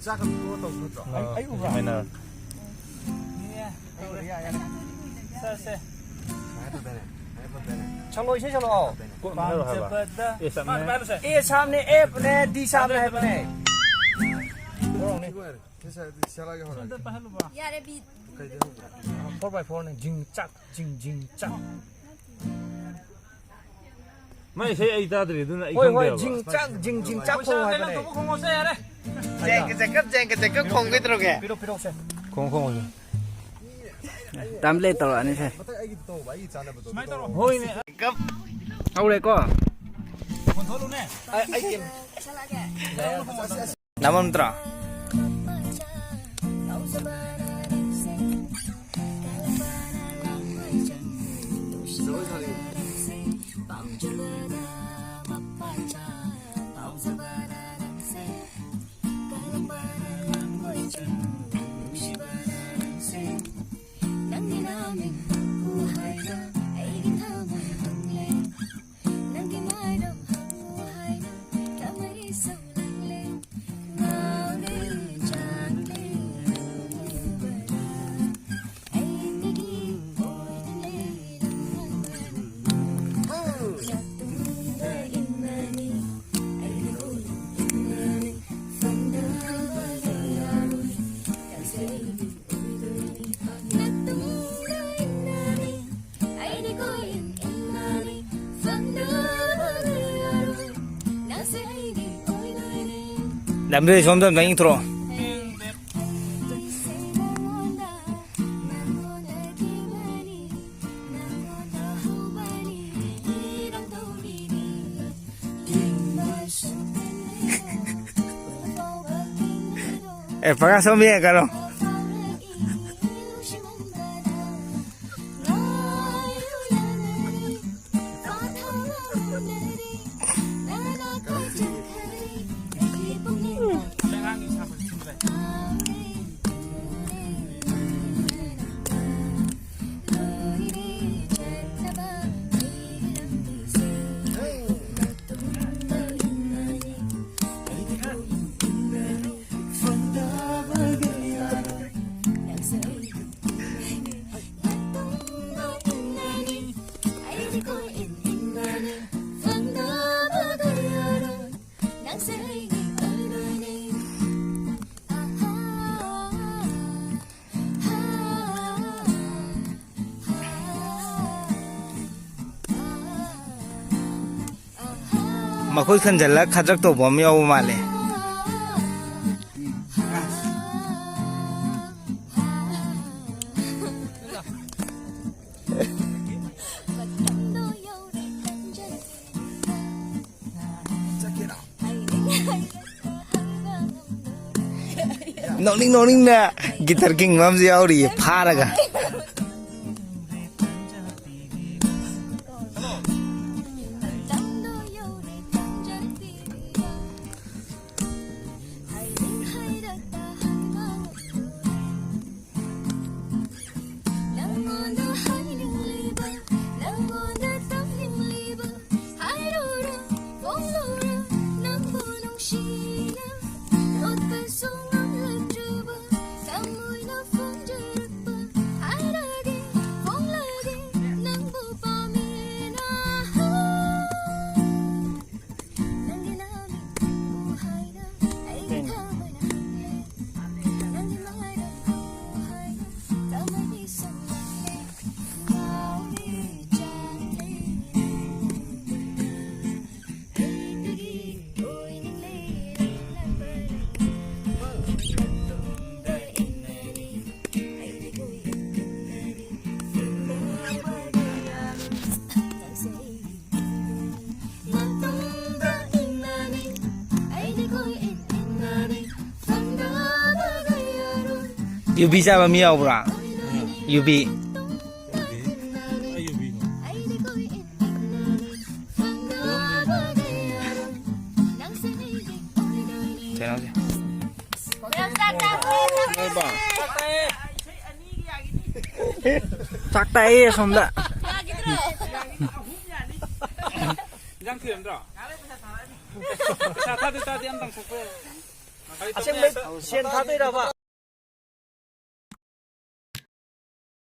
작은 것도 없었죠. 아이고 그러면은 해도 되네. 해도 되네. 창로 있으셔. 꼭 하러 가봐. 예, 쌈네. A 3네 F네 D 3네 해보네. 이거 회사 시작하게 하라. 야래 비 4x4네 징짝 징징짝. 많이 새 이다들이 누나 호이 이건데요. 호이 징짝 징징짝 콩 해보네. 쟁그 콩게 들어게. 필요 없어. 공공을. 담레 떨어 아니 세. 어떻게 애기 또 많이 있잖아. 호이네. 급. 아우래 거. 아이템. 남은 들어. 남들이 점점 더 인트로. pagas son bien caro. mà khối khăn là khát giấc tổ bỏ mèo mà lệ nong ning nè guitar king mam gì ao đi phá ra cả Yubi sao mà miêu bra? Yubi. Thế nào chứ? Chắc tay xong đã. Giang thuyền rồi. Sao ta đi ăn bằng sọc Asing may siyan tatay ra ba?